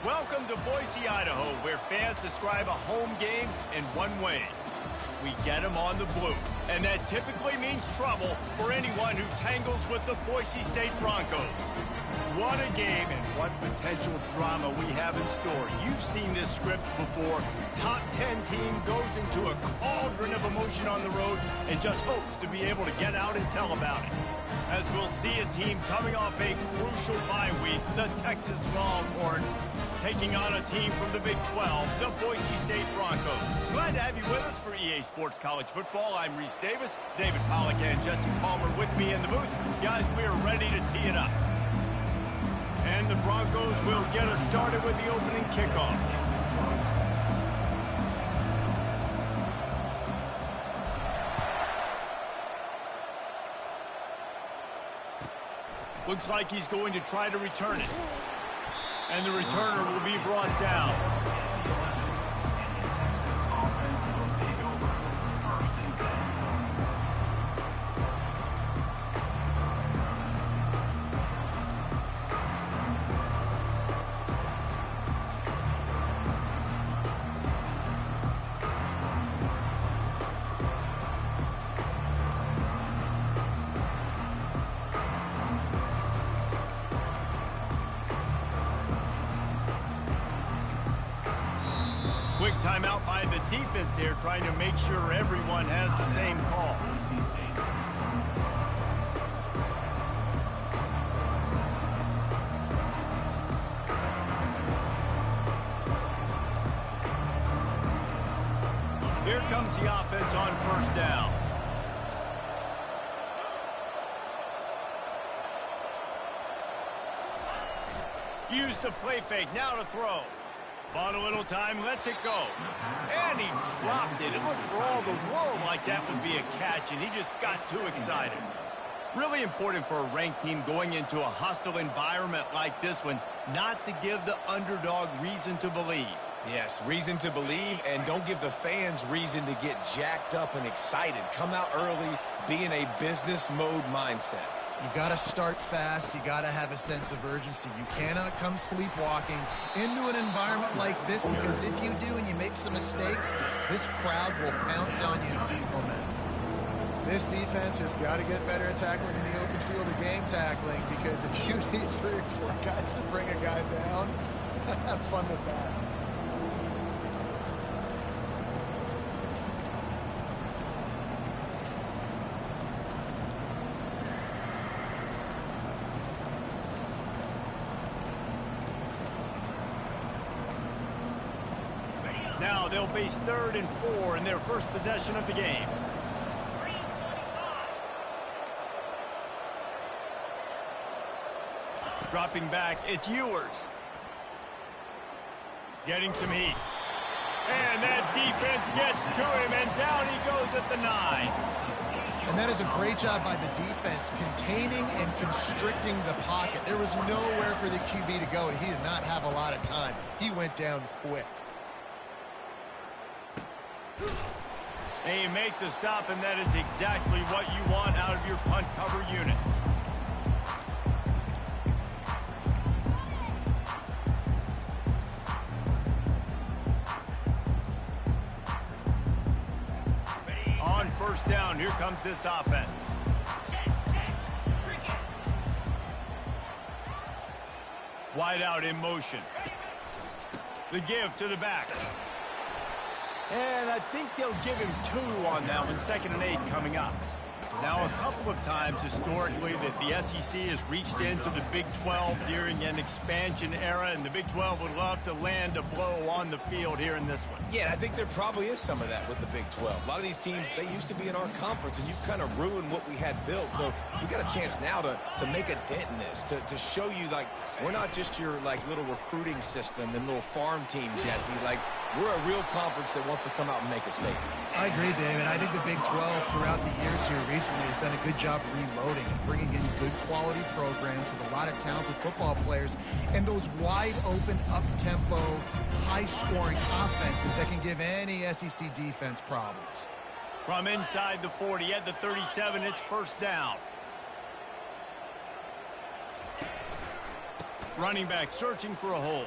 Welcome to Boise, Idaho, where fans describe a home game in one way. We get them on the blue, and that typically means trouble for anyone who tangles with the Boise State Broncos. What a game and what potential drama we have in store. You've seen this script before. Top 10 team goes into a cauldron of emotion on the road and just hopes to be able to get out and tell about it. As we'll see a team coming off a crucial bye week, the Texas Longhorns, taking on a team from the Big 12, the Boise State Broncos. Glad to have you with us for EA Sports College Football. I'm Reese Davis, David Pollack and Jesse Palmer with me in the booth. Guys, we are ready to tee it up. And the Broncos will get us started with the opening kickoff. Looks like he's going to try to return it. And the returner will be brought down. Quick timeout by the defense there, trying to make sure everyone has the same call. Here comes the offense on first down. Use the play fake, now to throw. Bought a little time, lets it go. And he dropped it. It looked for all the world like that would be a catch, and he just got too excited. Really important for a ranked team going into a hostile environment like this one, not to give the underdog reason to believe. Yes, reason to believe, and don't give the fans reason to get jacked up and excited. Come out early, be in a business mode mindset. You got to start fast. You got to have a sense of urgency. You cannot come sleepwalking into an environment like this, because if you do and you make some mistakes, this crowd will pounce on you and seize momentum. This defense has got to get better at tackling in the open field or game tackling, because if you need 3 or 4 guys to bring a guy down, have fun with that. Now they'll face 3rd and 4 in their first possession of the game. Dropping back, it's Ewers. Getting some heat. And that defense gets to him, and down he goes at the 9. And that is a great job by the defense, containing and constricting the pocket. There was nowhere for the QB to go, and he did not have a lot of time. He went down quick. And you make the stop, and that is exactly what you want out of your punt cover unit. On first down, here comes this offense. Wide out in motion. The give to the back. And I think they'll give him 2 on that one. 2nd and 8 coming up. Now, a couple of times historically that the SEC has reached into the Big 12 during an expansion era, and the Big 12 would love to land a blow on the field here in this one. Yeah, I think there probably is some of that with the Big 12. A lot of these teams, they used to be in our conference, and you've kind of ruined what we had built. So we got a chance now to make a dent in this, to show you, like, we're not just your, like, little recruiting system and little farm team, Jesse. Like, we're a real conference that wants to come out and make a statement. I agree, David. I think the Big 12 throughout the years here recently has done a good job reloading and bringing in good quality programs with a lot of talented football players and those wide open, up-tempo, high-scoring offenses that can give any SEC defense problems. From inside the 40 at the 37, it's first down. Running back searching for a hole.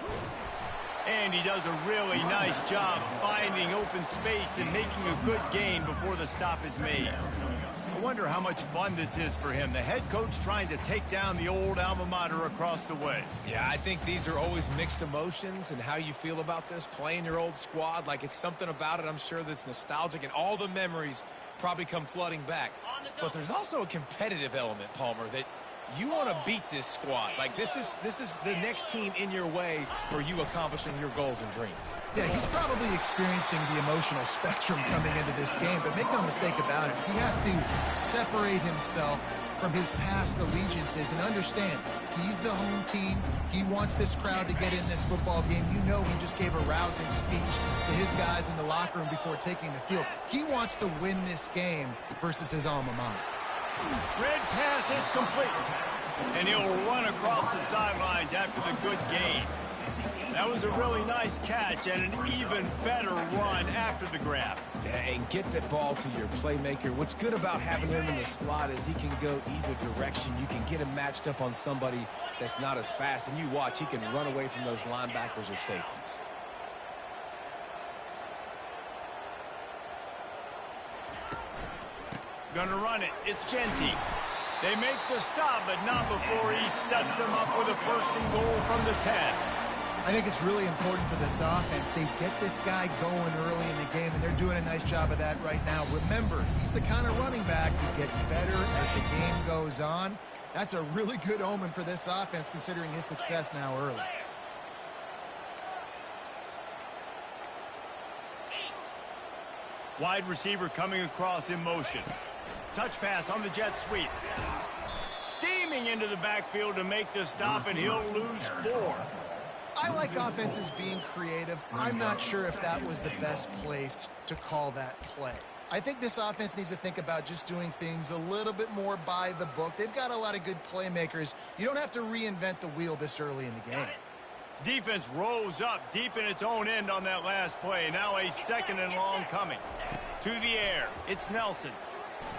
And he does a really nice job finding open space and making a good gain before the stop is made. I wonder how much fun this is for him. The head coach trying to take down the old alma mater across the way. Yeah, I think these are always mixed emotions and how you feel about this, playing your old squad. Like, it's something about it, I'm sure, that's nostalgic, and all the memories probably come flooding back. But there's also a competitive element, Palmer, that you want to beat this squad. Like, this is the next team in your way for you accomplishing your goals and dreams. Yeah, he's probably experiencing the emotional spectrum coming into this game, but make no mistake about it, he has to separate himself from his past allegiances and understand he's the home team. He wants this crowd to get in this football game. You know, he just gave a rousing speech to his guys in the locker room before taking the field. He wants to win this game versus his alma mater. Red pass, it's complete. And he'll run across the sidelines after the good gain. That was a really nice catch and an even better run after the grab. Yeah, and get that ball to your playmaker. What's good about having him in the slot is he can go either direction. You can get him matched up on somebody that's not as fast, and you watch, he can run away from those linebackers or safeties. Gonna run it. It's Genty. They make the stop, but not before he sets them up with a first and goal from the 10. I think it's really important for this offense. They get this guy going early in the game, and they're doing a nice job of that right now. Remember, he's the kind of running back who gets better as the game goes on. That's a really good omen for this offense, considering his success now early. Wide receiver coming across in motion. Touch pass on the jet sweep. Steaming into the backfield to make the stop, and he'll lose 4. I like offenses being creative. I'm not sure if that was the best place to call that play. I think this offense needs to think about just doing things a little bit more by the book. They've got a lot of good playmakers. You don't have to reinvent the wheel this early in the game. Defense rose up deep in its own end on that last play. Now a second and long coming. To the air. It's Nelson.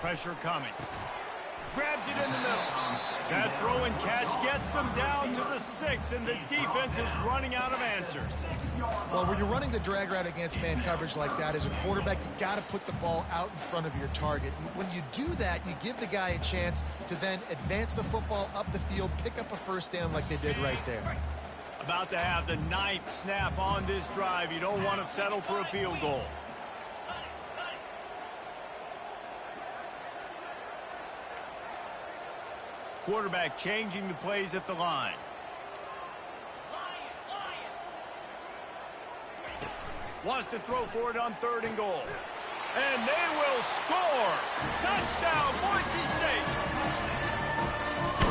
Pressure coming. Grabs it in the middle. That throw and catch gets them down to the 6, and the defense is running out of answers. Well, when you're running the drag route against man coverage like that, as a quarterback, you got to put the ball out in front of your target. When you do that, you give the guy a chance to then advance the football up the field, pick up a first down like they did right there. About to have the 9th snap on this drive. You don't want to settle for a field goal. Quarterback changing the plays at the line. Wants to throw for it on 3rd and goal. And they will score. Touchdown, Boise State.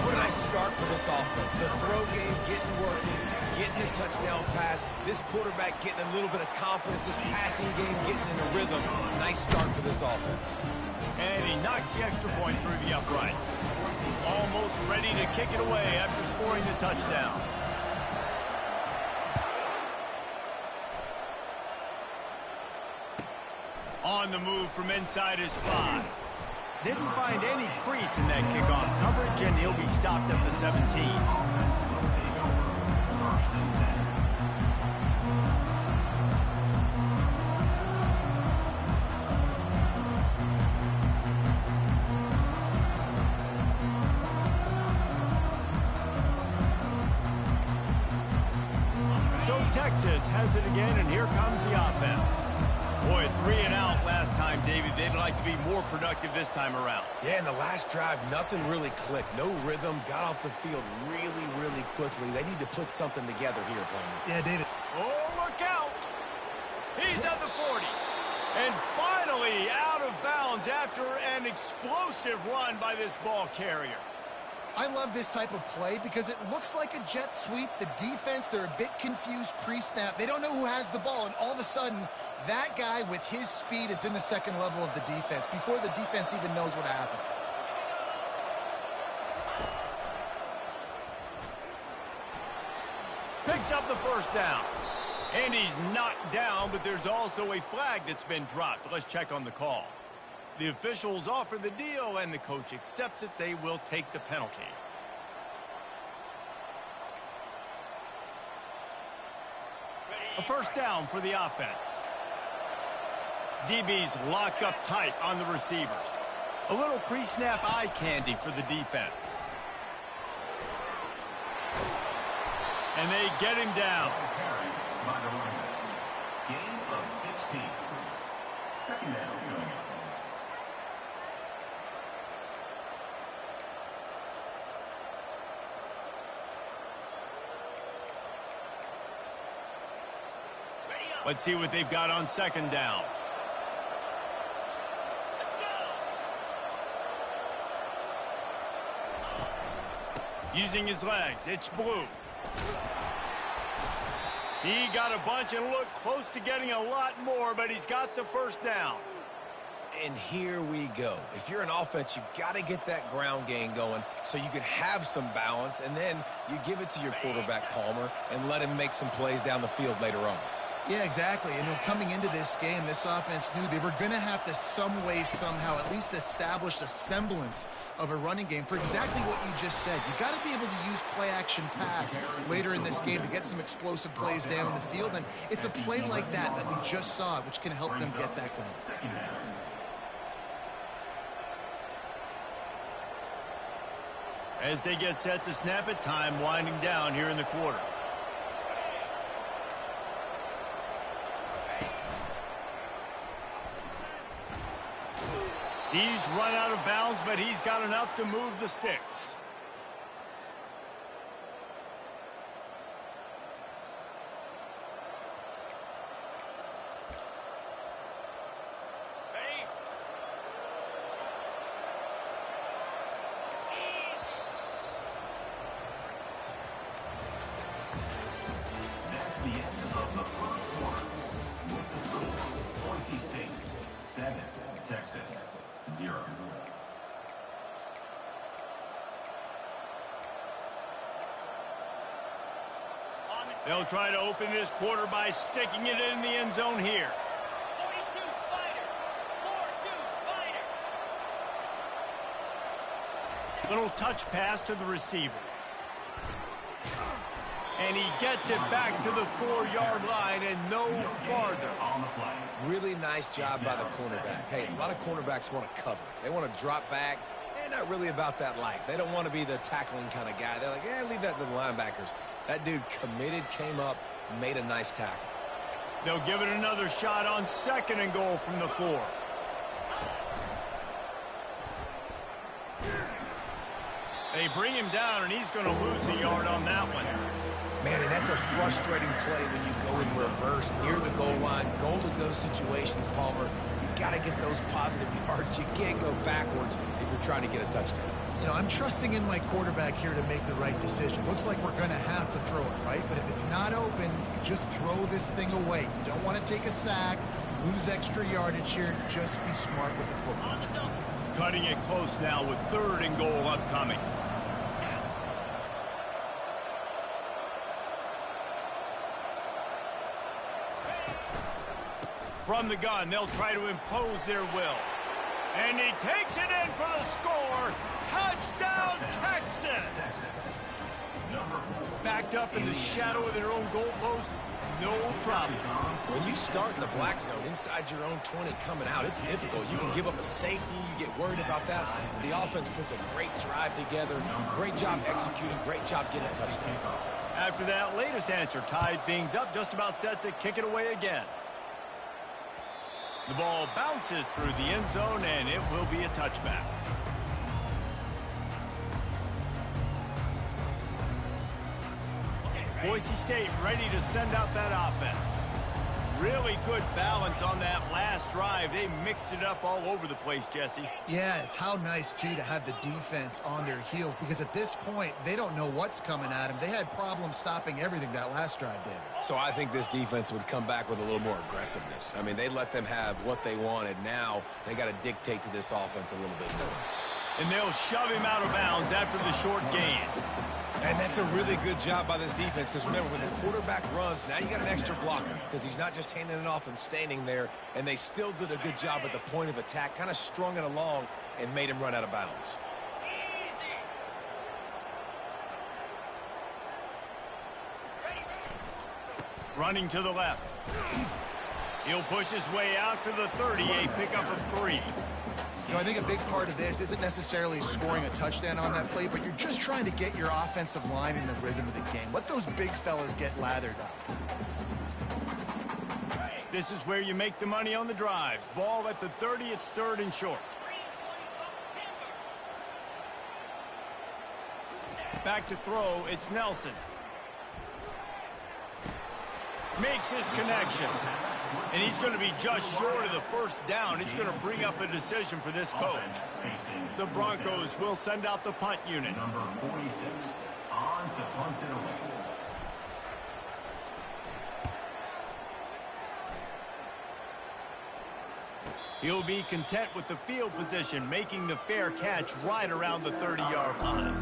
What a nice start for this offense. The throw game getting working, getting the touchdown pass. This quarterback getting a little bit of confidence. This passing game getting in a rhythm. Nice start for this offense. And he knocks the extra point through the uprights. Almost ready to kick it away after scoring the touchdown. On the move from inside his 5. Didn't find any crease in that kickoff coverage, and he'll be stopped at the 17. So Texas has it again, and here comes the offense. Boy, 3 and out last time, David. They'd like to be more productive this time around. Yeah, in the last drive, nothing really clicked. No rhythm, got off the field really, really quickly. They need to put something together here, Palmer. Yeah, David. Oh, look out! He's at the 40. And finally out of bounds after an explosive run by this ball carrier. I love this type of play because it looks like a jet sweep. The defense, they're a bit confused pre-snap. They don't know who has the ball, and all of a sudden, that guy with his speed is in the second level of the defense before the defense even knows what happened. Picks up the first down. And he's knocked down, but there's also a flag that's been dropped. Let's check on the call. The officials offer the deal, and the coach accepts it. They will take the penalty. A first down for the offense. DB's locked up tight on the receivers. A little pre-snap eye candy for the defense. And they get him down. Gain of 16. Second down. Let's see what they've got on second down. Using his legs, it's Blue. He got a bunch and looked close to getting a lot more, but he's got the first down. And here we go. If you're an offense, you've got to get that ground game going so you can have some balance, and then you give it to your quarterback, Palmer, and let him make some plays down the field later on. Yeah, exactly. And coming into this game, this offense knew they were going to have to some way, somehow, at least establish a semblance of a running game for exactly what you just said. You got to be able to use play-action pass later in this game to get some explosive plays down in the field. And it's a play like that we just saw, which can help them get that going. As they get set to snap it, time winding down here in the quarter. He's run out of bounds, but he's got enough to move the sticks. That's the end of the first quarter. With the score, Boise State 7, Texas 0. They'll try to open this quarter by sticking it in the end zone here. 42 Spider. 4-2 Spider. Little touch pass to the receiver. And he gets it back to the 4-yard line and no farther. On the play. Really nice job by the cornerback. Hey, a lot of cornerbacks want to cover. They want to drop back. They're not really about that life. They don't want to be the tackling kind of guy. They're like, leave that to the linebackers. That dude committed, came up, made a nice tackle. They'll give it another shot on second and goal from the 4. They bring him down, and he's going to lose a yard on that one. Man, and that's a frustrating play when you go in reverse near the goal line. Goal-to-go situations, Palmer. You got to get those positive yards. You can't go backwards if you're trying to get a touchdown. You know, I'm trusting in my quarterback here to make the right decision. Looks like we're going to have to throw it, right? But if it's not open, just throw this thing away. You don't want to take a sack, lose extra yardage here. Just be smart with the football. Cutting it close now with 3rd and goal upcoming. From the gun, they'll try to impose their will. And he takes it in for the score. Touchdown, Texas! Backed up in the shadow of their own goalpost, no problem. When you start in the black zone inside your own 20 coming out, it's difficult. You can give up a safety. You get worried about that. The offense puts a great drive together. Great job executing. Great job getting a touchdown. After that latest answer tied things up, just about set to kick it away again. The ball bounces through the end zone, and it will be a touchback. Boise State ready to send out that offense. Really good balance on that last drive. They mixed it up all over the place, Jesse. Yeah, how nice, too, to have the defense on their heels, because at this point, they don't know what's coming at them. They had problems stopping everything that last drive did. So I think this defense would come back with a little more aggressiveness. I mean, they let them have what they wanted. Now they got to dictate to this offense a little bit more. And they'll shove him out of bounds after the short gain. And that's a really good job by this defense, because remember, when the quarterback runs, now you got an extra blocker, because he's not just handing it off and standing there, and they still did a good job at the point of attack, kind of strung it along and made him run out of bounds. Running to the left. He'll push his way out to the 30, a pickup of 3. You know, I think a big part of this isn't necessarily scoring a touchdown on that play, but you're just trying to get your offensive line in the rhythm of the game. Let those big fellas get lathered up. This is where you make the money on the drives. Ball at the 30, it's 3rd and short. Back to throw, it's Nelson. Makes his connection. And he's going to be just short of the first down. It's going to bring up a decision for this coach. The Broncos will send out the punt unit. Number 46 on to punt it away. He'll be content with the field position, making the fair catch right around the 30-yard line.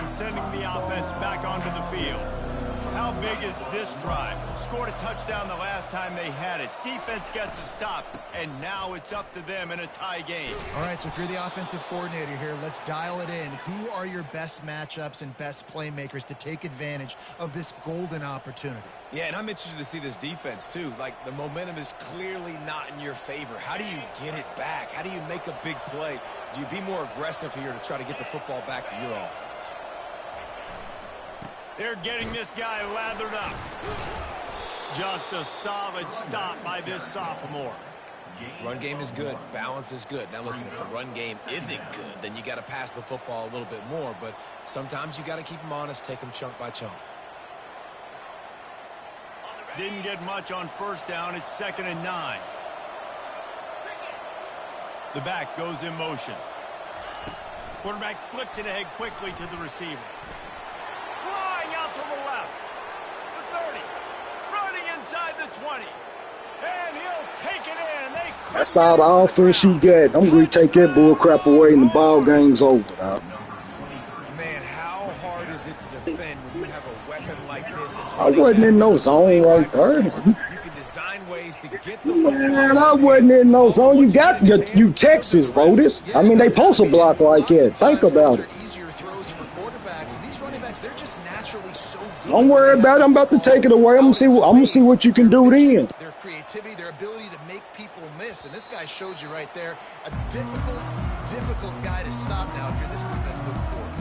Sending the offense back onto the field. How big is this drive? Scored a touchdown the last time they had it. Defense gets a stop, and now it's up to them in a tie game. All right, so if you're the offensive coordinator here, let's dial it in. Who are your best matchups and best playmakers to take advantage of this golden opportunity? Yeah, and I'm interested to see this defense, too. Like, the momentum is clearly not in your favor. How do you get it back? How do you make a big play? Do you be more aggressive here to try to get the football back to your offense? They're getting this guy lathered up. Just a solid stop by this sophomore. Run game is good. Balance is good. Now, listen, if the run game isn't good, then you got to pass the football a little bit more. But sometimes you got to keep them honest, take them chunk by chunk. Didn't get much on first down. It's 2nd and 9. The back goes in motion. Quarterback flips it ahead quickly to the receiver. Flying out to the left. The 30. Running inside the 20. And he'll take it in. That's all the offense you get. I'm going to take that bull crap away and the ball game's over, dog. Man, how hard is it to defend when you have a weapon like this? I wasn't in no zone right there. You can design ways to get the Man, I wasn't in no zone. You got you Texas voters. I mean, they post a block like that. Think about it. Don't worry about it. I'm about to take it away. I'm gonna see what you can do then. Their creativity, their ability to make people miss, and this guy showed you right there a difficult guy to stop now if you're this defense moving forward.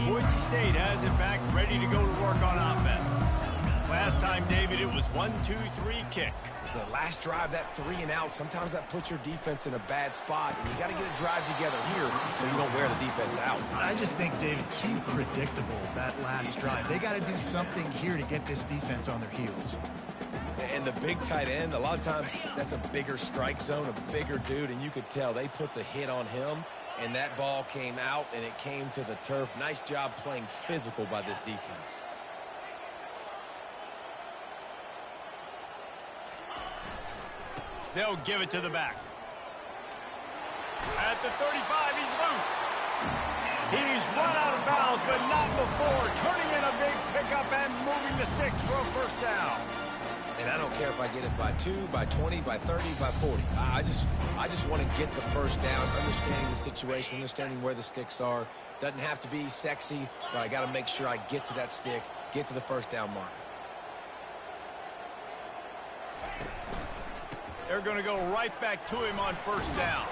Boise State has it back, ready to go to work on offense. Last time, David, it was 1-2-3 kick. The last drive, that 3 and out, sometimes that puts your defense in a bad spot, and you got to get a drive together here so you don't wear the defense out. I just think, David, too predictable, that last drive. They got to do something here to get this defense on their heels. And the big tight end, a lot of times that's a bigger strike zone, a bigger dude, and you could tell they put the hit on him, and that ball came out, and it came to the turf. Nice job playing physical by this defense. They'll give it to the back. At the 35, he's loose. He's run out of bounds, but not before. Turning in a big pickup and moving the sticks for a first down. And I don't care if I get it by 2, by 20, by 30, by 40. I just want to get the first down, understanding the situation, understanding where the sticks are. Doesn't have to be sexy, but I got to make sure I get to that stick, get to the first down marker. They're going to go right back to him on first down.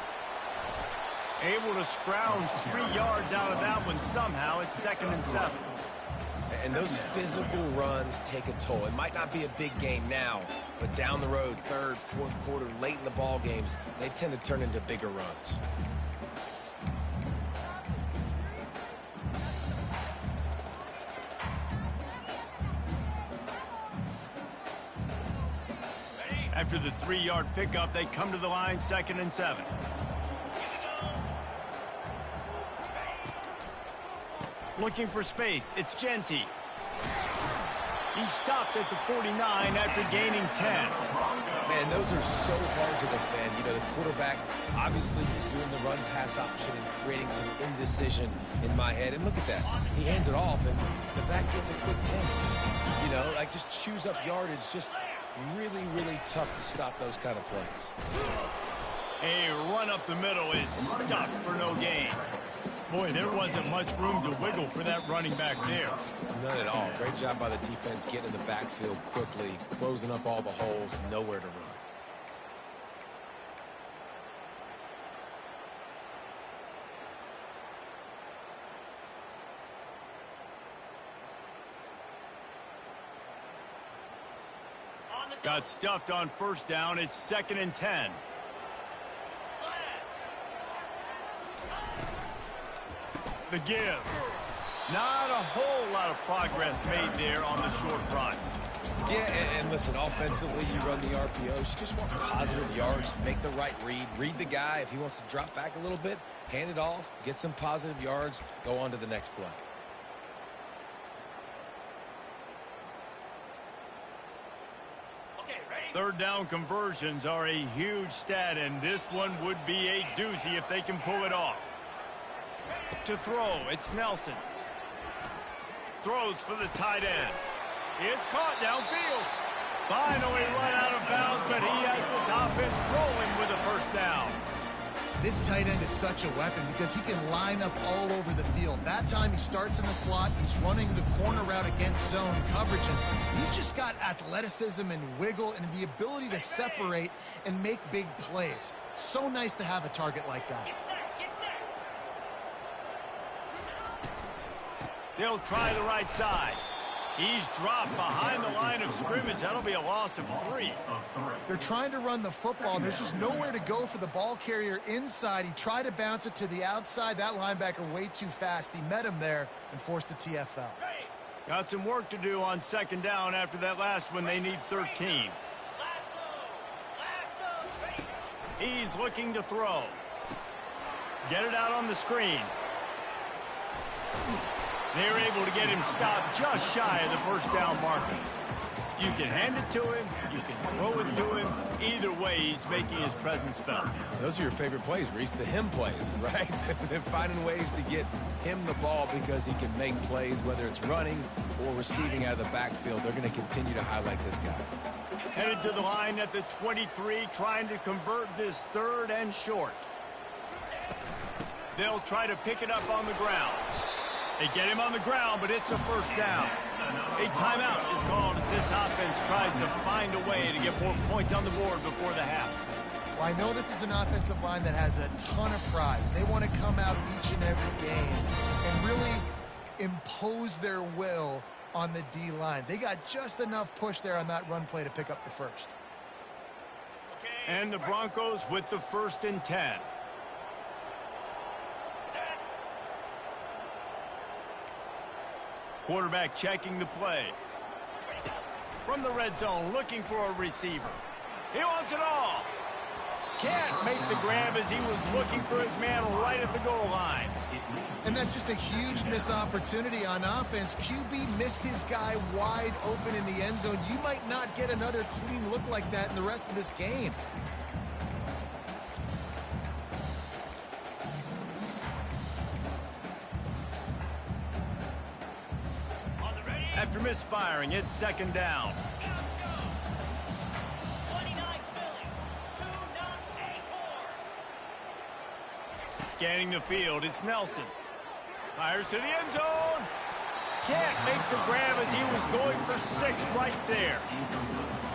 Able to scrounge 3 yards out of that one somehow. It's 2nd and 7. And those physical runs take a toll. It might not be a big game now, but down the road, 3rd, 4th quarter, late in the ball games, they tend to turn into bigger runs. After the 3-yard pickup, they come to the line, 2nd and 7. Looking for space. It's Genty. He stopped at the 49 after gaining 10. Man, those are so hard to defend. You know, the quarterback obviously is doing the run-pass option and creating some indecision in my head. And look at that. He hands it off, and the back gets a quick 10. You know, like just chews up yardage. Just really, really tough to stop those kind of plays. A run up the middle is stopped for no gain. Boy, there wasn't much room to wiggle for that running back there. None at all. Great job by the defense getting in the backfield quickly, closing up all the holes, nowhere to run. Got stuffed on first down. It's 2nd and 10. The give. Not a whole lot of progress made there on the short run. Yeah, and listen, offensively, you run the RPOs. You just want positive yards, make the right read the guy. If he wants to drop back a little bit, hand it off, get some positive yards, go on to the next play. Third down conversions are a huge stat, and this one would be a doozy if they can pull it off. To throw, it's Nelson. Throws for the tight end. It's caught downfield. Finally run out of bounds, but he has this offense rolling with a first down. This tight end is such a weapon because he can line up all over the field. That time he starts in the slot, he's running the corner route against zone coverage, and he's just got athleticism and wiggle and the ability to separate and make big plays. It's so nice to have a target like that. They'll try the right side. He's dropped behind the line of scrimmage. That'll be a loss of 3. They're trying to run the football, and there's just nowhere to go for the ball carrier inside. He tried to bounce it to the outside. That linebacker way too fast. He met him there and forced the TFL. Got some work to do on second down after that last one. They need 13. He's looking to throw. Get it out on the screen. They're able to get him stopped just shy of the first down marker. You can hand it to him. You can throw it to him. Either way, he's making his presence felt. Those are your favorite plays, Reese, the him plays, right? They're finding ways to get him the ball because he can make plays, whether it's running or receiving out of the backfield. They're going to continue to highlight this guy. Headed to the line at the 23, trying to convert this 3rd and short. They'll try to pick it up on the ground. They get him on the ground, but it's a first down. A timeout is called as this offense tries to find a way to get more points on the board before the half. Well, I know this is an offensive line that has a ton of pride. They want to come out each and every game and really impose their will on the D-line. They got just enough push there on that run play to pick up the first. And the Broncos with the 1st and 10. Quarterback checking the play. From the red zone, looking for a receiver. He wants it all. Can't make the grab as he was looking for his man right at the goal line. And that's just a huge missed opportunity on offense. QB missed his guy wide open in the end zone. You might not get another clean look like that in the rest of this game. After misfiring, it's 2nd down. Scanning the field, it's Nelson. Fires to the end zone. Can't make the grab as he was going for 6 right there.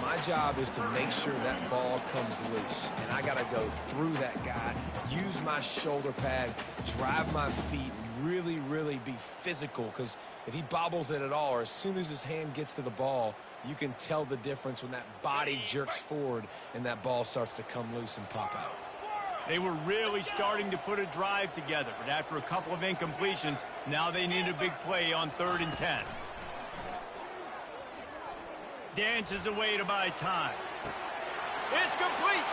My job is to make sure that ball comes loose, and I got to go through that guy, use my shoulder pad, drive my feet, really, really be physical, because if he bobbles it at all, or as soon as his hand gets to the ball, you can tell the difference when that body jerks forward and that ball starts to come loose and pop out. They were really starting to put a drive together, but after a couple of incompletions, now they need a big play on 3rd and 10. Dances away to buy time. It's complete.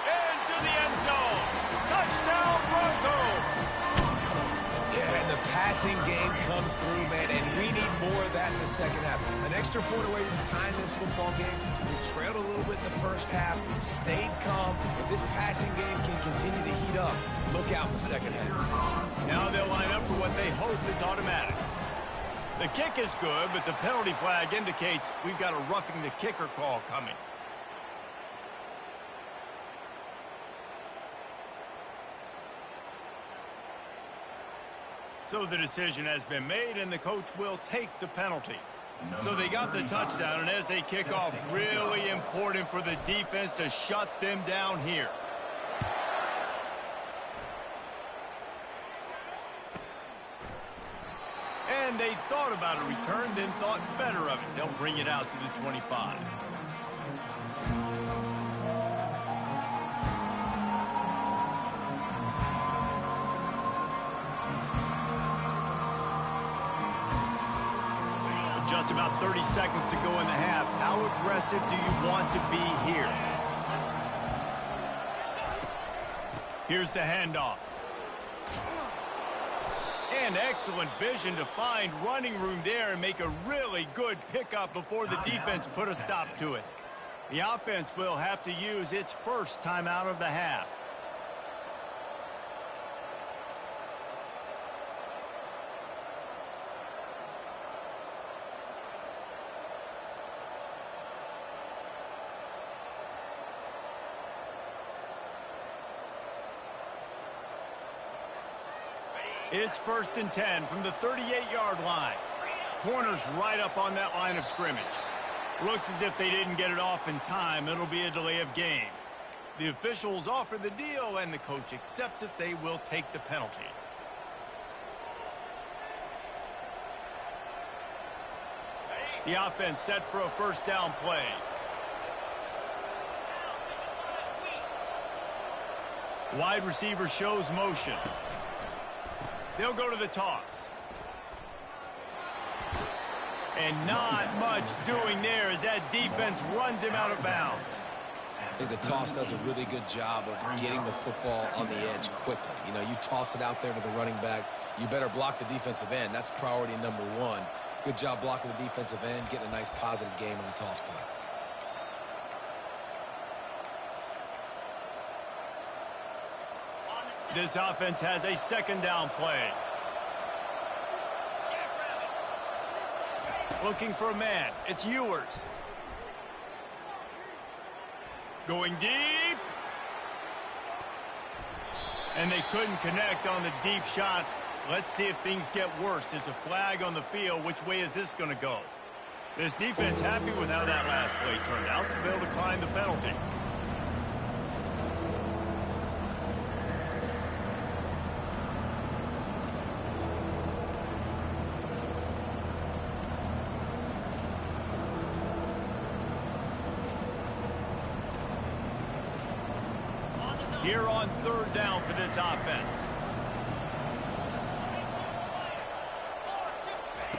Into the end zone. Touchdown, Broncos. Yeah, and the passing game comes through, man, and we need more of that in the second half. An extra point away from tying this football game. We trailed a little bit in the first half, stayed calm. If this passing game can continue to heat up, look out in the second half. Now they'll line up for what they hope is automatic. The kick is good, but the penalty flag indicates we've got a roughing the kicker call coming. So the decision has been made, and the coach will take the penalty. So they got the touchdown, and as they kick off, really important for the defense to shut them down here. And they thought about a return, then thought better of it. They'll bring it out to the 25. Just about 30 seconds to go in the half. How aggressive do you want to be here? Here's the handoff. And excellent vision to find running room there and make a really good pickup before the defense put a stop to it. The offense will have to use its first timeout of the half. It's 1st and 10 from the 38-yard line. Corners right up on that line of scrimmage. Looks as if they didn't get it off in time. It'll be a delay of game. The officials offer the deal, and the coach accepts it. They will take the penalty. The offense set for a first down play. Wide receiver shows motion. They'll go to the toss. And not much doing there as that defense runs him out of bounds. I think the toss does a really good job of getting the football on the edge quickly. You know, you toss it out there to the running back, you better block the defensive end. That's priority number 1. Good job blocking the defensive end, getting a nice positive game on the toss play. This offense has a second down play. Looking for a man. It's Ewers. Going deep. And they couldn't connect on the deep shot. Let's see if things get worse. There's a flag on the field. Which way is this going to go? This defense happy with how that last play turned out, so they'll decline the penalty. Here on 3rd down for this offense.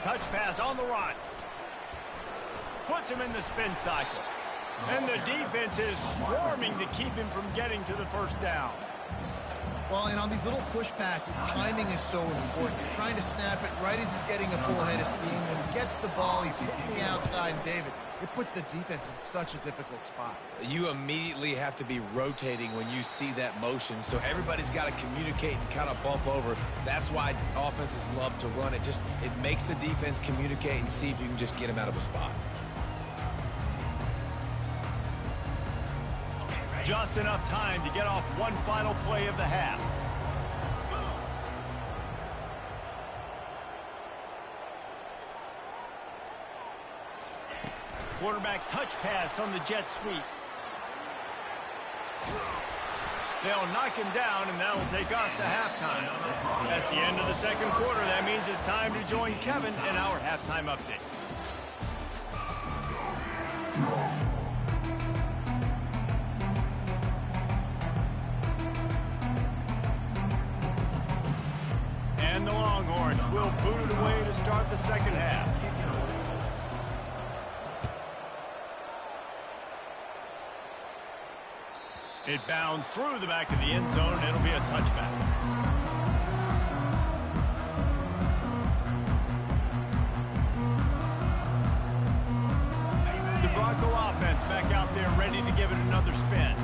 Touch pass on the run. Puts him in the spin cycle. And the defense is swarming to keep him from getting to the first down. Well, and on these little push passes, timing is so important. You're trying to snap it right as he's getting a full head of steam. When he gets the ball, he's hitting the outside, and David, it puts the defense in such a difficult spot. You immediately have to be rotating when you see that motion, so everybody's got to communicate and kind of bump over. That's why offenses love to run it. It makes the defense communicate and see if you can just get him out of a spot. Just enough time to get off one final play of the half. Quarterback touch pass on the jet sweep. They'll knock him down, and that'll take us to halftime. That's the end of the second quarter. That means it's time to join Kevin in our halftime update. And the Longhorns will boot it away to start the second half. It bounds through the back of the end zone, and it'll be a touchback. The Bronco offense back out there ready to give it another spin.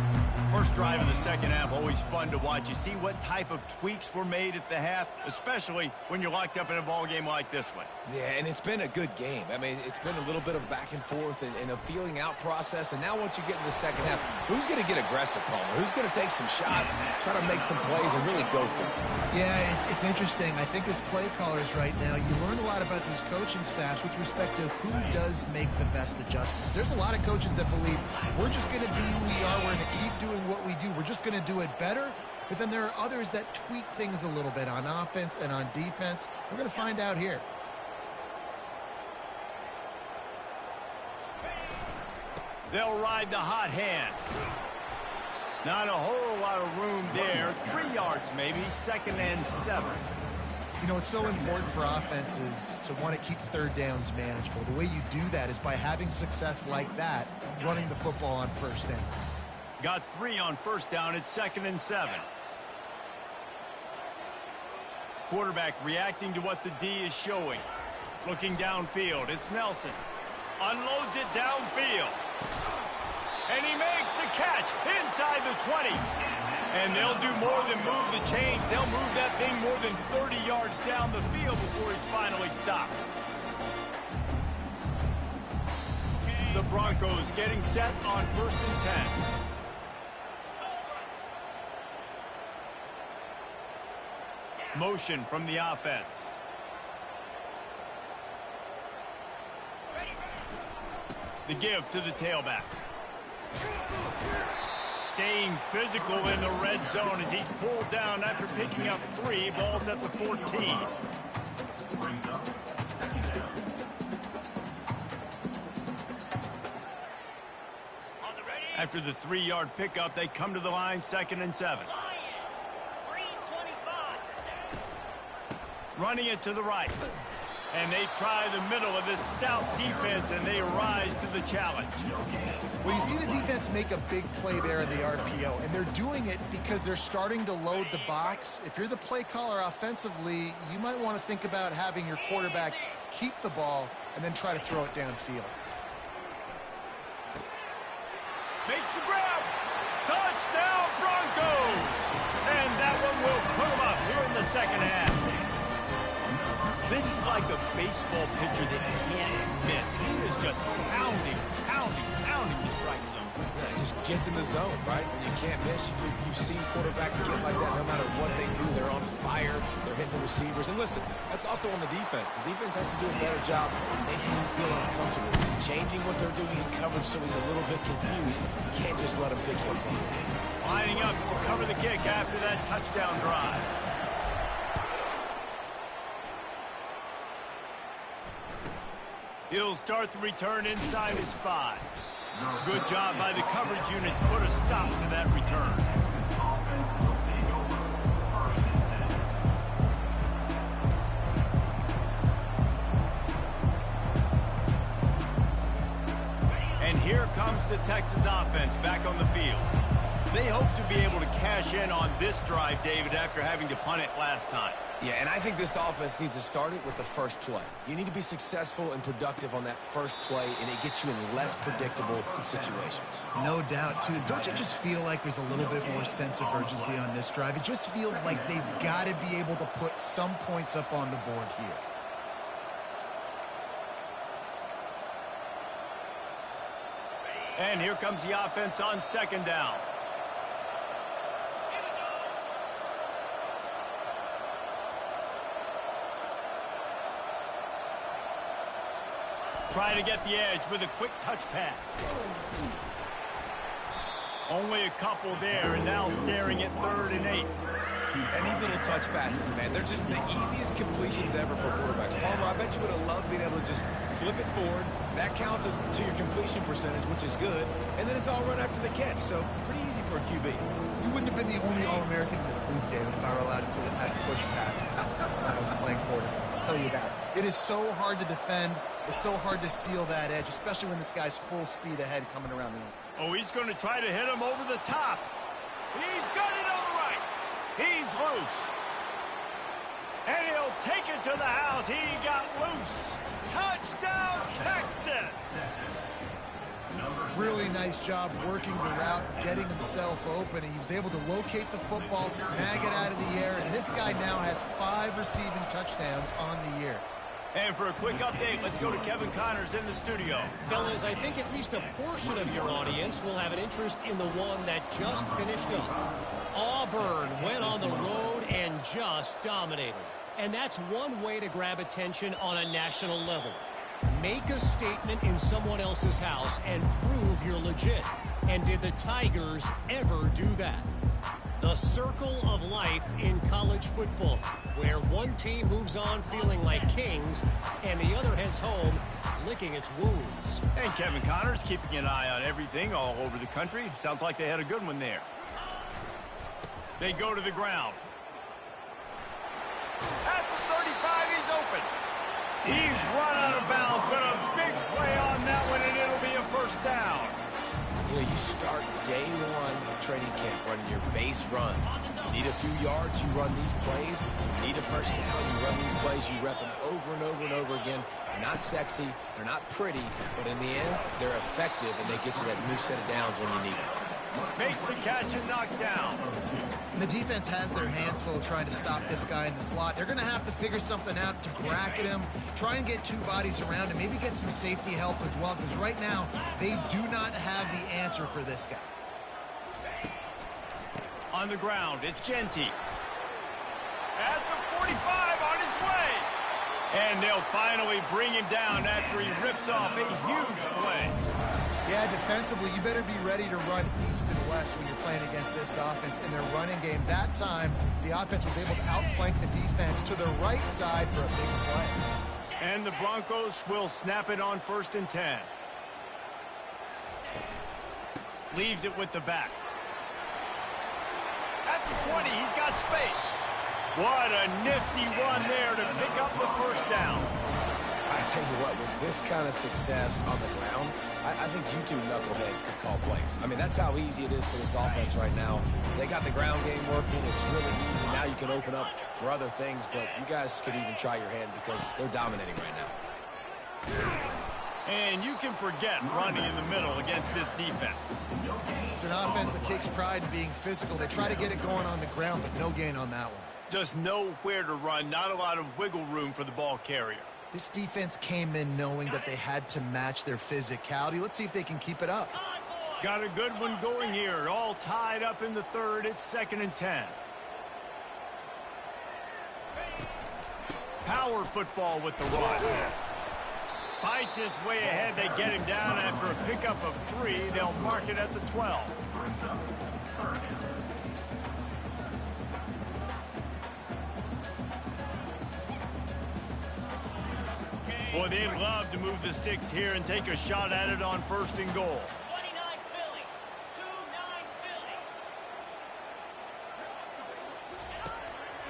First drive of the second half, always fun to watch. You see what type of tweaks were made at the half, especially when you're locked up in a ball game like this one. Yeah, and it's been a good game. I mean, it's been a little bit of back and forth and a feeling out process. And now once you get in the second half, who's going to get aggressive, Palmer? Who's going to take some shots, try to make some plays, and really go for it? Yeah, it's interesting. I think as play callers right now, you learn a lot about these coaching staffs with respect to who does make the best adjustments. There's a lot of coaches that believe we're just going to be who we are. We're going to keep doing what we do. We're just going to do it better. But then there are others that tweak things a little bit on offense and on defense. We're going to find out here. They'll ride the hot hand. Not a whole lot of room there. 3 yards maybe, 2nd and 7. You know, it's so important for offenses to want to keep third downs manageable. The way you do that is by having success like that, running the football on first down. Got 3 on first down at 2nd and 7. Quarterback reacting to what the D is showing. Looking downfield, it's Nelson. Unloads it downfield. And he makes the catch inside the 20. And they'll do more than move the chains. They'll move that thing more than 30 yards down the field before he's finally stopped. The Broncos getting set on 1st and 10. Motion from the offense. The give to the tailback. Staying physical in the red zone as he's pulled down after picking up 3 balls at the 14. Brings up second down. After the 3-yard pickup, they come to the line, 2nd and 7. 325. Running it to the right. And they try the middle of this stout defense, and they rise to the challenge. Well, you see the defense make a big play there in the RPO, and they're doing it because they're starting to load the box. If you're the play caller offensively, you might want to think about having your quarterback keep the ball and then try to throw it downfield. Makes the grab. Touchdown, Broncos! And that one will put them up here in the second half. This is like a baseball pitcher that can't miss. He is just pounding the strike zone. Yeah, it just gets in the zone, right? When you can't miss, you've seen quarterbacks get like that no matter what they do. They're on fire. They're hitting the receivers. And listen, that's also on the defense. The defense has to do a better job making him feel uncomfortable, changing what they're doing in coverage so he's a little bit confused. You can't just let him pick him up. Lining up to cover the kick after that touchdown drive. He'll start the return inside his 5. Good job by the coverage unit to put a stop to that return. Offense will take over 1st and 10. And here comes the Texas offense back on the field. They hope to be able to cash in on this drive, David, after having to punt it last time. Yeah, and I think this offense needs to start it with the first play. You need to be successful and productive on that first play, and it gets you in less predictable situations. No doubt, too. Don't you just feel like there's a little bit more sense of urgency on this drive? It just feels like they've got to be able to put some points up on the board here. And here comes the offense on 2nd down. trying to get the edge with a quick touch pass. Only a couple there, and now staring at 3rd and 8. And these little touch passes, man, they're just the easiest completions ever for quarterbacks. Palmer, I bet you would have loved being able to just flip it forward. That counts as to your completion percentage, which is good. And then it's all run after the catch, so pretty easy for a QB. You wouldn't have been the only All-American in this booth, David, if I were allowed to have push passes when I was playing quarterback. I'll tell you that. It is so hard to defend. It's so hard to seal that edge, especially when this guy's full speed ahead coming around the line. Oh, he's going to try to hit him over the top. He's got it on the right. He's loose. And he'll take it to the house. He got loose. Touchdown, Texas. Really nice job working the route, getting himself open. He was able to locate the football, snag it out of the air, and this guy now has 5 receiving touchdowns on the year. And for a quick update, let's go to Kevin Connors in the studio. Fellas, I think at least a portion of your audience will have an interest in the one that just finished up. Auburn went on the road and just dominated. And that's one way to grab attention on a national level. Make a statement in someone else's house and prove you're legit. And did the Tigers ever do that? The circle of life in college football, where one team moves on feeling like kings and the other heads home licking its wounds. And Kevin Connors keeping an eye on everything all over the country. Sounds like they had a good one there. They go to the ground. At the 35, he's open. He's run out of bounds, but a big play on that one, and it'll be a first down. You know, you start day one of training camp running your base runs. You need a few yards, you run these plays. You need a first down, you run these plays. You rep them over and over and over again. They're not sexy, they're not pretty, but in the end, they're effective, and they get you that new set of downs when you need them. Makes the catch and knocked down. And the defense has their hands full trying to stop this guy in the slot. They're going to have to figure something out to bracket him, try and get 2 bodies around him, maybe get some safety help as well, because right now they do not have the answer for this guy. On the ground, it's Genty. At the 45, on his way. And they'll finally bring him down after he rips off a huge play. Yeah, defensively, you better be ready to run east and west when you're playing against this offense in their running game. That time, the offense was able to outflank the defense to the right side for a big play. And the Broncos will snap it on 1st and 10. Leaves it with the back. At the 20, he's got space. What a nifty run there to pick up the first down. I tell you what, with this kind of success on the ground, I think you two knuckleheads could call plays. I mean, that's how easy it is for this offense right now. They got the ground game working. It's really easy. Now you can open up for other things, but you guys could even try your hand because they're dominating right now. And you can forget running in the middle against this defense. It's an offense that takes pride in being physical. They try to get it going on the ground, but no gain on that one. Just nowhere to run, not a lot of wiggle room for the ball carrier. This defense came in knowing that they had to match their physicality. Let's see if they can keep it up. Got a good one going here. All tied up in the 3rd. It's 2nd and 10. Power football with the run. Fights his way ahead. They get him down after a pickup of 3. They'll mark it at the 12. Boy, they'd love to move the sticks here and take a shot at it on 1st and goal. 29 Philly. 2-9 Philly.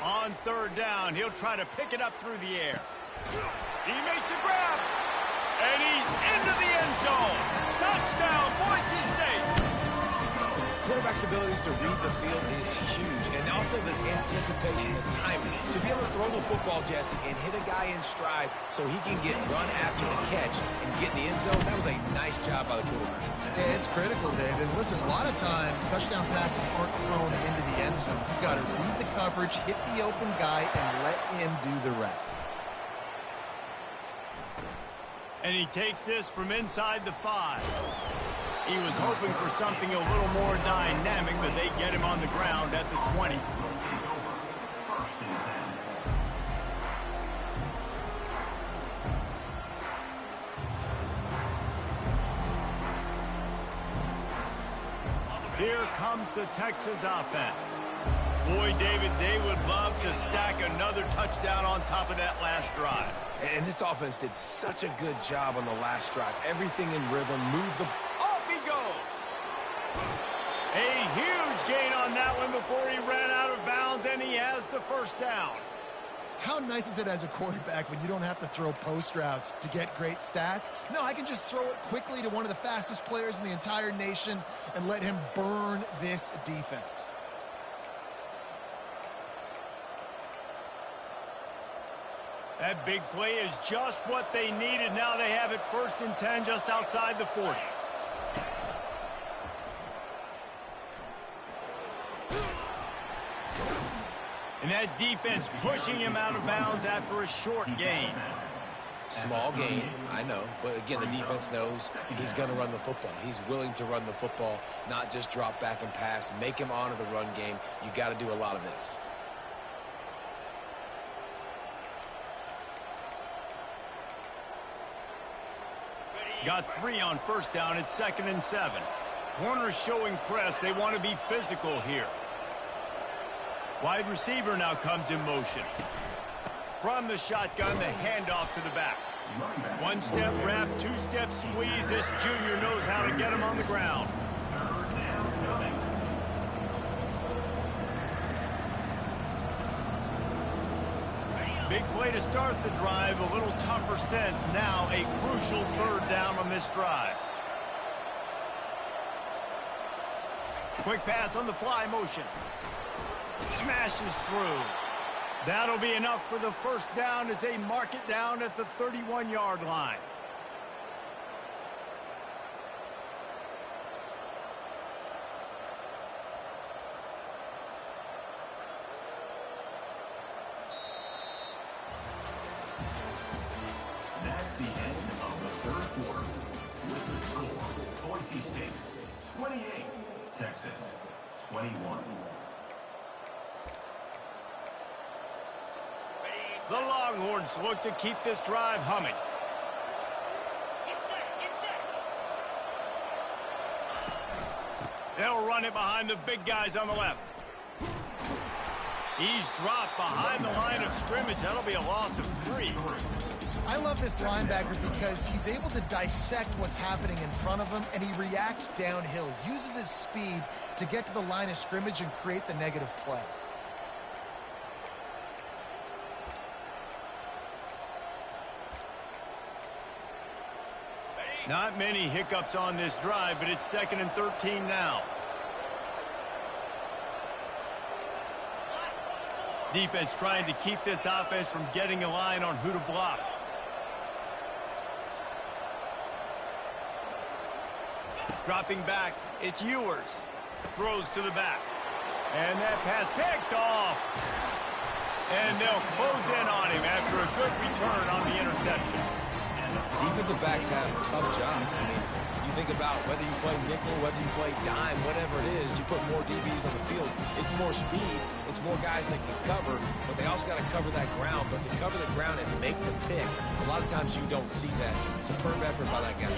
On 3rd down, he'll try to pick it up through the air. He makes a grab, and he's into the end zone. Touchdown, Boise State. Quarterback's abilities to read the field is huge, and also the anticipation, the timing. To be able to throw the football, Jesse, and hit a guy in stride so he can get run after the catch and get in the end zone, that was a nice job by the quarterback. Yeah, it's critical, David. Listen, a lot of times, touchdown passes aren't thrown into the end zone. You've got to read the coverage, hit the open guy, and let him do the rest. And he takes this from inside the 5. He was hoping for something a little more dynamic, but they get him on the ground at the 20. Here comes the Texas offense. Boy, David, they would love to stack another touchdown on top of that last drive. And this offense did such a good job on the last drive. Everything in rhythm, move the... Off he goes! A huge gain on that one before he ran out of bounds, and he has the first down. How nice is it as a quarterback when you don't have to throw post routes to get great stats? No, I can just throw it quickly to one of the fastest players in the entire nation and let him burn this defense. That big play is just what they needed. Now they have it 1st and 10 just outside the 40. And that defense pushing him out of bounds after a short gain. Small gain, I know. But again, the defense knows he's going to run the football. He's willing to run the football, not just drop back and pass. Make him honor the run game. You got to do a lot of this. Got 3 on 1st down. It's 2nd and 7. Corners showing press. They want to be physical here. Wide receiver now comes in motion. From the shotgun, the handoff to the back. 1-step wrap, 2-step squeeze. This junior knows how to get him on the ground. Big play to start the drive. A little tougher sense. Now a crucial 3rd down on this drive. Quick pass on the fly motion. Smashes through. That'll be enough for the 1st down as they mark it down at the 31-yard line. That's the end of the 3rd quarter. With the score, Boise State 28, Texas 21. The Longhorns look to keep this drive humming. They'll run it behind the big guys on the left. He's dropped behind the line of scrimmage. That'll be a loss of 3. I love this linebacker because he's able to dissect what's happening in front of him, and he reacts downhill, uses his speed to get to the line of scrimmage and create the negative play. Not many hiccups on this drive, but it's 2nd and 13 now. Defense trying to keep this offense from getting a line on who to block. Dropping back, it's Ewers. Throws to the back. And that pass picked off. And they'll close in on him after a good return on the interception. Defensive backs have tough jobs. I mean, you think about whether you play nickel, whether you play dime, whatever it is, you put more DBs on the field. It's more speed. It's more guys that can cover, but they also got to cover that ground. But to cover the ground and make the pick, a lot of times you don't see that. Superb effort by that guy.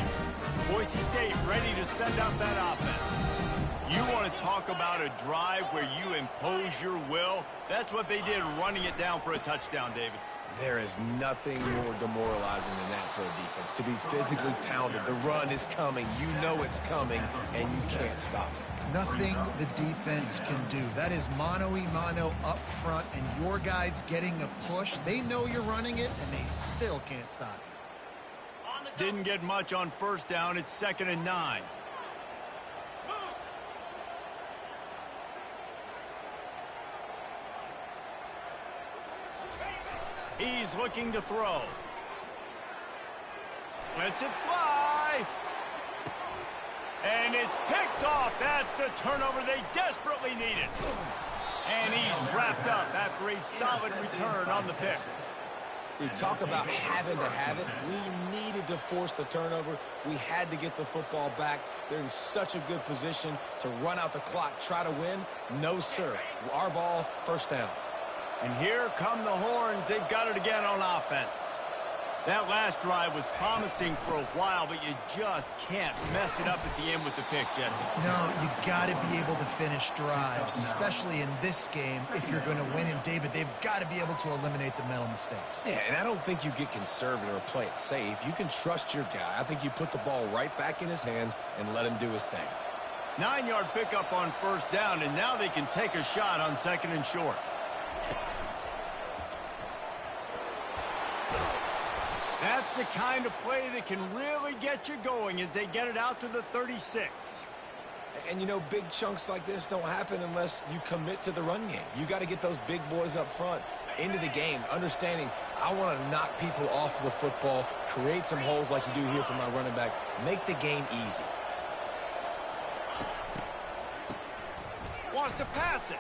Boise State ready to send out that offense. You want to talk about a drive where you impose your will? That's what they did running it down for a touchdown, David. There is nothing more demoralizing than that for a defense. To be physically pounded. The run is coming. You know it's coming, and you can't stop it. Nothing the defense can do. That is mano-a-mano up front, and your guys getting a push. They know you're running it, and they still can't stop it. Didn't get much on 1st down. It's 2nd and 9. He's looking to throw. Lets it fly. And it's picked off. That's the turnover they desperately needed. And he's wrapped up after a solid return on the pick. Dude, talk about having to have it. We needed to force the turnover. We had to get the football back. They're in such a good position to run out the clock, try to win. No, sir. Our ball, 1st down. And here come the horns. They've got it again on offense. That last drive was promising for a while, but you just can't mess it up at the end with the pick, Jesse. No, you got to be able to finish drives, especially in this game. If you're going to win, and David, they've got to be able to eliminate the mental mistakes. Yeah, and I don't think you get conservative or play it safe. You can trust your guy. I think you put the ball right back in his hands and let him do his thing. 9-yard pickup on first down, and now they can take a shot on second and short. That's the kind of play that can really get you going as they get it out to the 36. And, you know, big chunks like this don't happen unless you commit to the run game. You got to get those big boys up front into the game, understanding I want to knock people off the football, create some holes like you do here for my running back, make the game easy. Wants to pass it.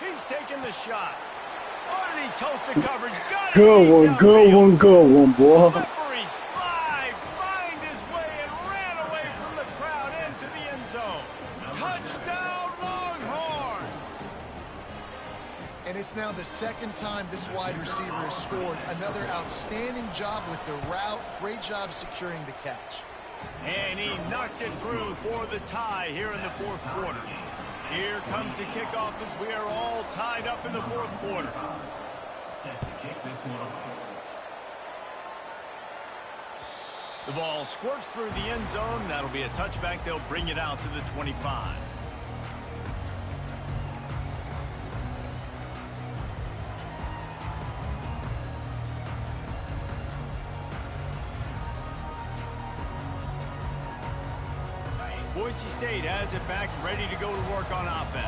He's taking the shot. Oh, did he toast the coverage? Got it. Good one, boy. Slippery slide, find his way and ran away from the crowd into the end zone. Touchdown, Longhorns! And it's now the second time this wide receiver has scored. Another outstanding job with the route. Great job securing the catch. And he knocks it through for the tie here in the fourth quarter. Here comes the kickoff as we are all tied up in the fourth quarter. Set to kick this one away. The ball squirts through the end zone. That'll be a touchback. They'll bring it out to the 25. Boise State has it back, ready to go to work on offense.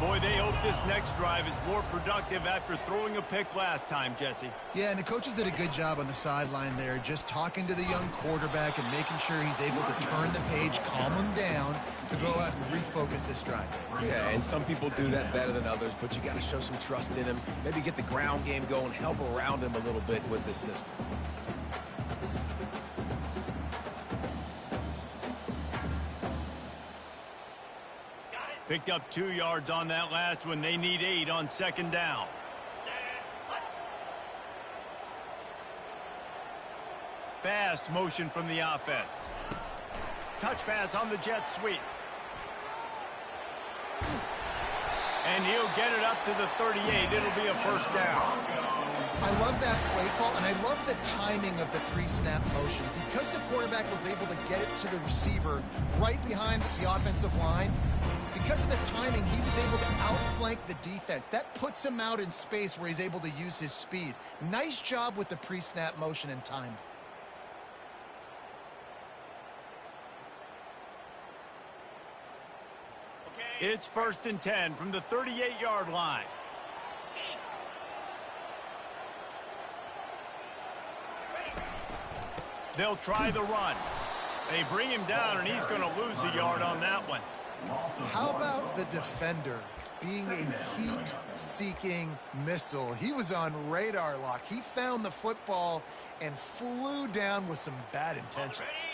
Boy, they hope this next drive is more productive after throwing a pick last time, Jesse. Yeah, and the coaches did a good job on the sideline there, just talking to the young quarterback and making sure he's able to turn the page, calm him down, to go out and refocus this drive. Yeah, and some people do that better than others, but you got to show some trust in him, maybe get the ground game going, help around him a little bit with this system. Picked up 2 yards on that last one. They need 8 on second down. Fast motion from the offense. Touch pass on the jet sweep. And he'll get it up to the 38. It'll be a first down. I love that play call, and I love the timing of the pre-snap motion. Because the quarterback was able to get it to the receiver right behind the offensive line, because of the timing, he was able to outflank the defense. That puts him out in space where he's able to use his speed. Nice job with the pre-snap motion and timing. It's 1st and 10 from the 38-yard line. They'll try the run. They bring him down, and he's going to lose a yard on that one. How about the defender being a heat-seeking missile? He was on radar lock. He found the football and flew down with some bad intentions.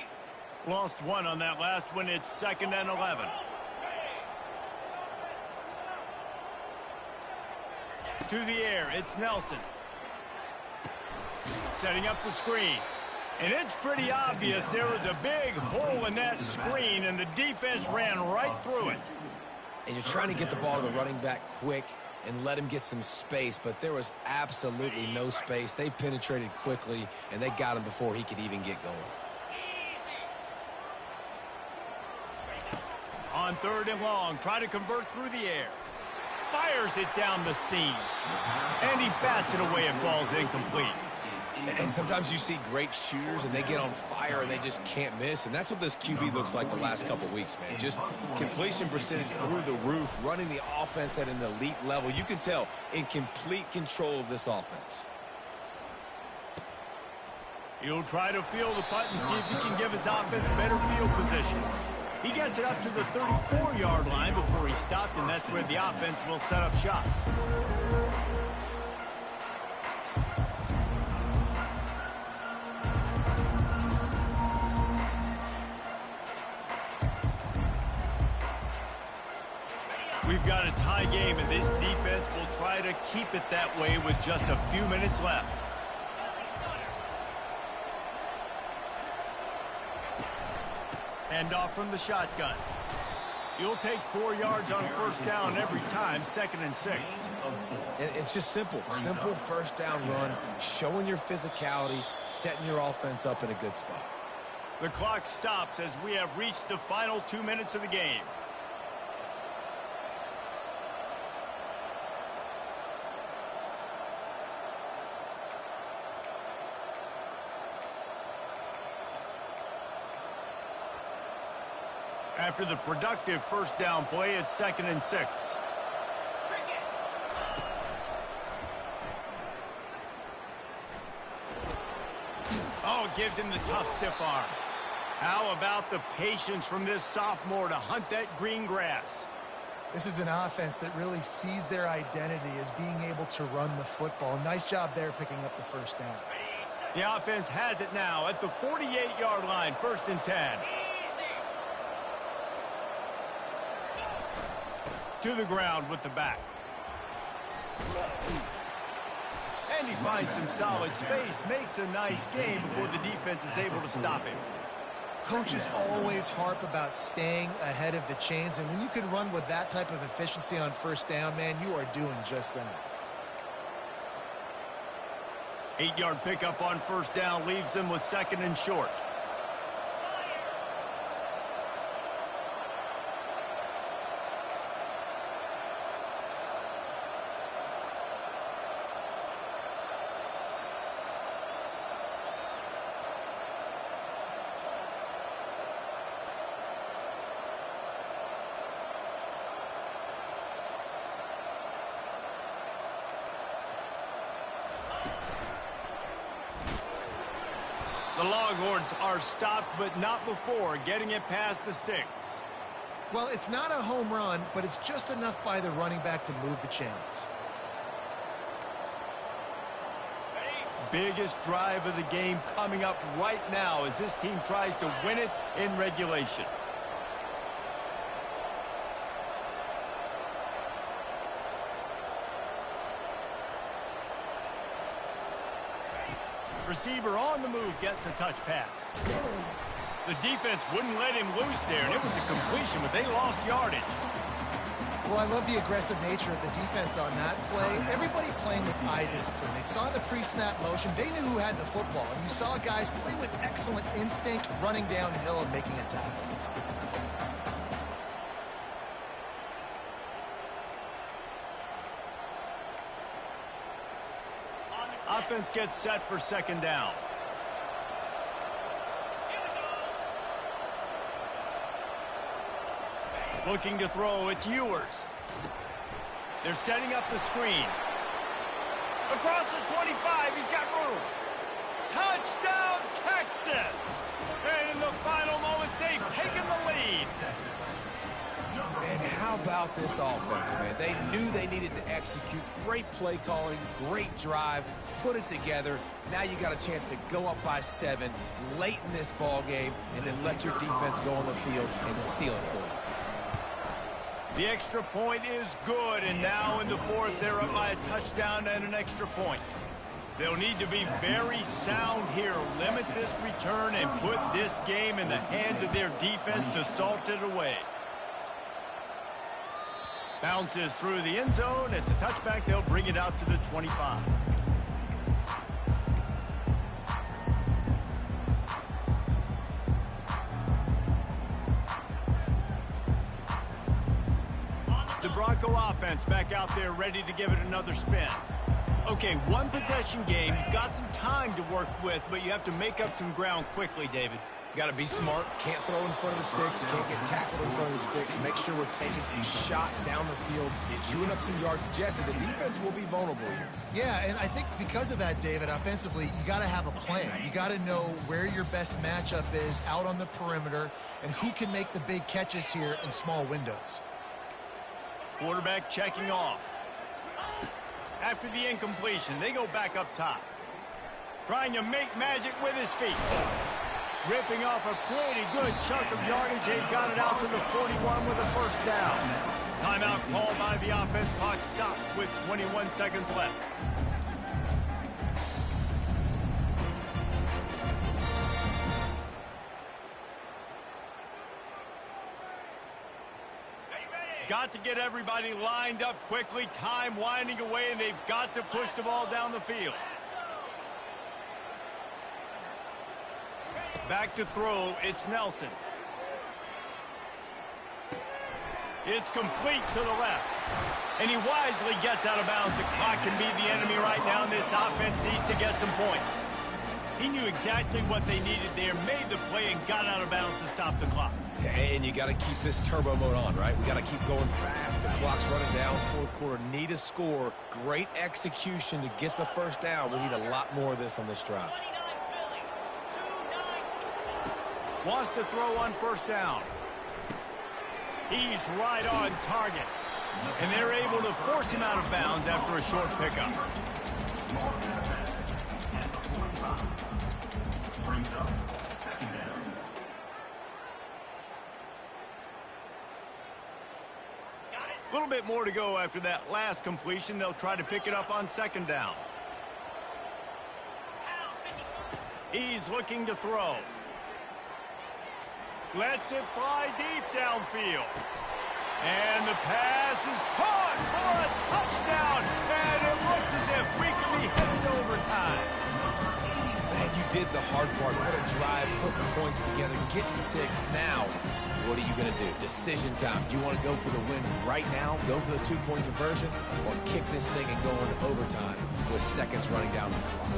Lost 1 on that last one. It's 2nd and 11. To the air, it's Nelson. Setting up the screen. And it's pretty obvious there was a big hole in that screen, and the defense ran right through it. And you're trying to get the ball to the running back quick and let him get some space, but there was absolutely no space. They penetrated quickly, and they got him before he could even get going. On 3rd and long, try to convert through the air. Fires it down the seam. And he bats it away. It falls incomplete. And sometimes you see great shooters, and they get on fire, and they just can't miss. And that's what this QB looks like the last couple weeks, man. Just completion percentage through the roof, running the offense at an elite level. You can tell in complete control of this offense. He'll try to field the punt and see if he can give his offense better field position. He gets it up to the 34-yard line before he stopped, and that's where the offense will set up shop. We've got a tie game, and this defense will try to keep it that way with just a few minutes left. Handoff from the shotgun. You'll take 4 yards on first down every time, 2nd and 6. And it's just simple. Simple first down run, showing your physicality, setting your offense up in a good spot. The clock stops as we have reached the final 2 minutes of the game. After the productive first down play, it's 2nd and 6. Oh, gives him the tough stiff arm. How about the patience from this sophomore to hunt that green grass? This is an offense that really sees their identity as being able to run the football. Nice job there picking up the first down. The offense has it now at the 48-yard line, 1st and 10. To the ground with the back. And he finds some solid space, makes a nice game before the defense is able to stop him. Coaches always harp about staying ahead of the chains, and when you can run with that type of efficiency on first down, man, you are doing just that. 8-yard pickup on first down leaves them with 2nd and short. The Longhorns are stopped, but not before getting it past the sticks. Well, it's not a home run, but it's just enough by the running back to move the chains. Biggest drive of the game coming up right now as this team tries to win it in regulation. Receiver on the move gets the touch pass. The defense wouldn't let him loose there, and it was a completion, but they lost yardage. Well, I love the aggressive nature of the defense on that play. Everybody playing with eye discipline. They saw the pre-snap motion. They knew who had the football, and you saw guys play with excellent instinct, running downhill and making a tackle. Offense gets set for 2nd down. Looking to throw, it's Ewers. They're setting up the screen. Across the 25, he's got room. Touchdown, Texas! And in the final moments, they've taken the lead. And how about this offense, man? They knew they needed to execute. Great play calling, great drive, put it together. Now you got a chance to go up by 7 late in this ball game and then let your defense go on the field and seal it for you. The extra point is good, and now in the 4th, they're up by a touchdown and an extra point. They'll need to be very sound here, limit this return, and put this game in the hands of their defense to salt it away. Bounces through the end zone. It's a touchback. They'll bring it out to the 25. The Bronco offense back out there ready to give it another spin. Okay, one possession game. You've got some time to work with, but you have to make up some ground quickly, David. Got to be smart. Can't throw in front of the sticks. Can't get tackled in front of the sticks. Make sure we're taking some shots down the field, chewing up some yards. Jesse, the defense will be vulnerable here. Yeah, and I think because of that, David, offensively, you got to have a plan. You got to know where your best matchup is out on the perimeter and who can make the big catches here in small windows. Quarterback checking off. After the incompletion, they go back up top. Trying to make magic with his feet. Ripping off a pretty good chunk of yardage. They've got it out to the 41 with a first down. Timeout called by the offense. Clock stopped with 21 seconds left. Got to get everybody lined up quickly. Time winding away, and they've got to push the ball down the field. Back to throw, it's Nelson. It's complete to the left. And he wisely gets out of bounds. The clock can be the enemy right now, and this offense needs to get some points. He knew exactly what they needed there, made the play, and got out of bounds to stop the clock. And you got to keep this turbo mode on, right? We got to keep going fast. The clock's running down. Fourth quarter, need a score. Great execution to get the first down. We need a lot more of this on this drive. Wants to throw on first down. He's right on target. And they're able to force him out of bounds after a short pickup. Brings up second down. A little bit more to go after that last completion. They'll try to pick it up on second down. He's looking to throw. Lets it fly deep downfield. And the pass is caught for a touchdown. And it looks as if we could be headed to overtime. Man, you did the hard part. What a drive, putting points together, getting 6. Now, what are you going to do? Decision time. Do you want to go for the win right now, go for the 2-point conversion, or kick this thing and go into overtime with seconds running down the clock?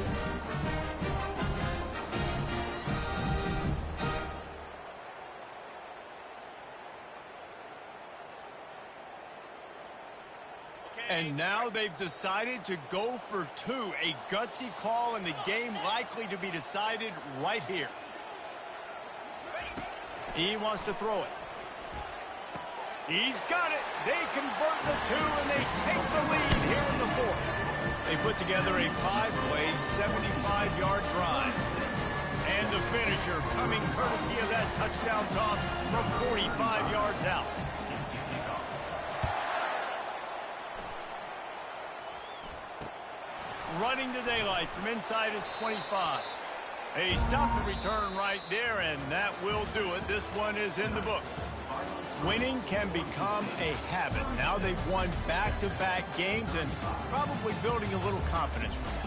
And now they've decided to go for 2. A gutsy call, and the game likely to be decided right here. He wants to throw it. He's got it. They convert the 2, and they take the lead here in the 4th. They put together a 5-play, 75-yard drive. And the finisher coming courtesy of that touchdown toss from 45 yards out. Running to daylight from inside his 25. They stop the return right there, and that will do it. This one is in the book. Winning can become a habit. Now they've won back-to-back games and probably building a little confidence from that.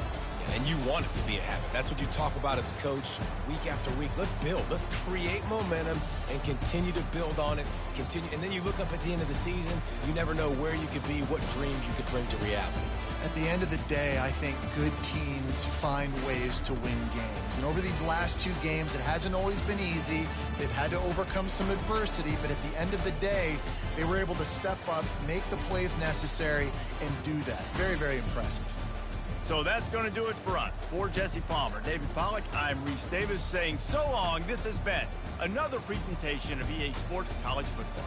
And you want it to be a habit. That's what you talk about as a coach week after week. Let's build. Let's create momentum and continue to build on it. Continue, and then you look up at the end of the season, you never know where you could be, what dreams you could bring to reality. At the end of the day, I think good teams find ways to win games. And over these last 2 games, it hasn't always been easy. They've had to overcome some adversity, but at the end of the day, they were able to step up, make the plays necessary, and do that. Very, very impressive. So that's going to do it for us. For Jesse Palmer, David Pollack, I'm Reese Davis saying so long. This has been another presentation of EA Sports College Football.